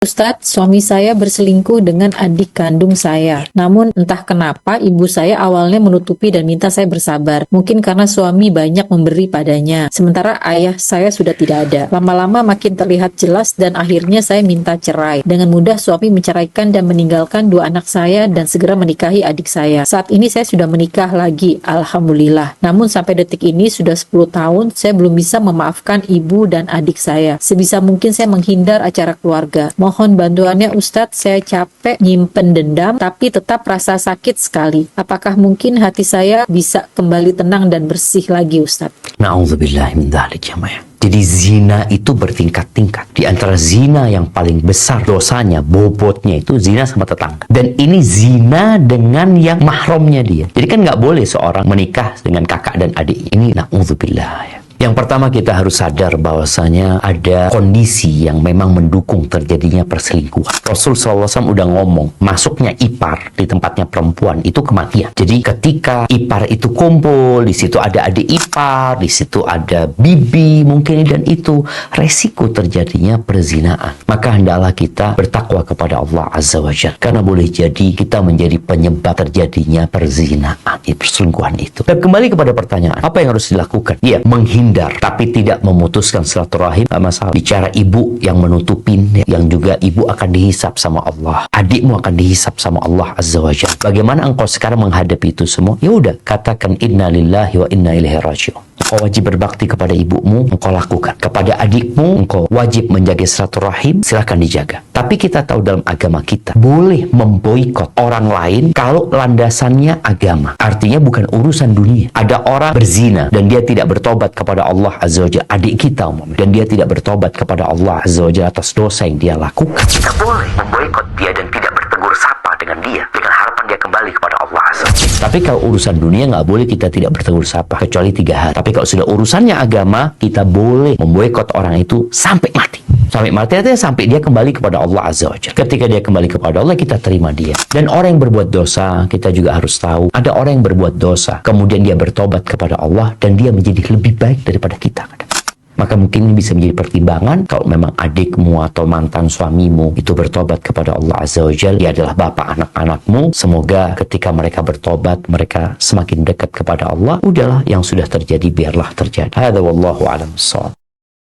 Ustadz, suami saya berselingkuh dengan adik kandung saya. Namun entah kenapa ibu saya awalnya menutupi dan minta saya bersabar. Mungkin karena suami banyak memberi padanya. Sementara ayah saya sudah tidak ada. Lama-lama makin terlihat jelas dan akhirnya saya minta cerai. Dengan mudah suami menceraikan dan meninggalkan dua anak saya dan segera menikahi adik saya. Saat ini saya sudah menikah lagi, alhamdulillah. Namun sampai detik ini sudah 10 tahun saya belum bisa memaafkan ibu dan adik saya. Sebisa mungkin saya menghindar acara keluarga. Mohon bantuannya Ustadz, saya capek nyimpen dendam tapi tetap rasa sakit sekali. Apakah mungkin hati saya bisa kembali tenang dan bersih lagi Ustadz? Na'udzubillah min dzalik ya Maya. Jadi zina itu bertingkat-tingkat. Di antara zina yang paling besar dosanya, bobotnya itu zina sama tetangga. Dan ini zina dengan yang mahramnya dia. Jadi kan nggak boleh seorang menikah dengan kakak dan adik. Ini na'udzubillah ya. Yang pertama kita harus sadar bahwasanya ada kondisi yang memang mendukung terjadinya perselingkuhan. Rasul SAW udah ngomong, masuknya ipar di tempatnya perempuan itu kematian. Jadi ketika ipar itu kumpul, di situ ada adik ipar, di situ ada bibi mungkin, dan itu resiko terjadinya perzinaan. Maka hendaklah kita bertakwa kepada Allah Azza wa Jalla. Karena boleh jadi kita menjadi penyebab terjadinya perzinaan, perselingkuhan itu. Dan kembali kepada pertanyaan, apa yang harus dilakukan? Ya, menghindar tapi tidak memutuskan silaturahim. Gak masalah. Bicara ibu yang menutupin, yang juga ibu akan dihisap sama Allah, adikmu akan dihisap sama Allah Azza wa Jalla. Bagaimana engkau sekarang menghadapi itu semua? Ya udah, katakan inna lillahi wa inna ilaihi raji'un. Engkau wajib berbakti kepada ibumu, engkau lakukan. Kepada adikmu, engkau wajib menjaga silaturahim, silakan dijaga. Tapi kita tahu dalam agama kita, boleh memboikot orang lain kalau landasannya agama. Artinya bukan urusan dunia. Ada orang berzina dan dia tidak bertobat kepada Allah Azza wa Jalla, adik kita umumnya, dan dia tidak bertobat kepada Allah Azza wa Jalla atas dosa yang dia lakukan. Kita boleh memboikot dia dan tidak bertegur sapa dengan dia, dengan harapan dia kembali kepada Allah Azza wa Jalla. Tapi kalau urusan dunia nggak boleh kita tidak bertegur sapa, kecuali 3 hari. Tapi kalau sudah urusannya agama, kita boleh memboikot orang itu sampai mati. Sampai mati artinya sampai dia kembali kepada Allah Azza wa Jalla. Ketika dia kembali kepada Allah, kita terima dia. Dan orang yang berbuat dosa, kita juga harus tahu, ada orang yang berbuat dosa, kemudian dia bertobat kepada Allah, dan dia menjadi lebih baik daripada kita. Maka mungkin ini bisa menjadi pertimbangan kalau memang adikmu atau mantan suamimu itu bertobat kepada Allah Azza wa Jalla. Dia adalah bapak anak-anakmu. Semoga ketika mereka bertobat, mereka semakin dekat kepada Allah. Udahlah, yang sudah terjadi biarlah terjadi. Hadza wallahu a'lam bissawab.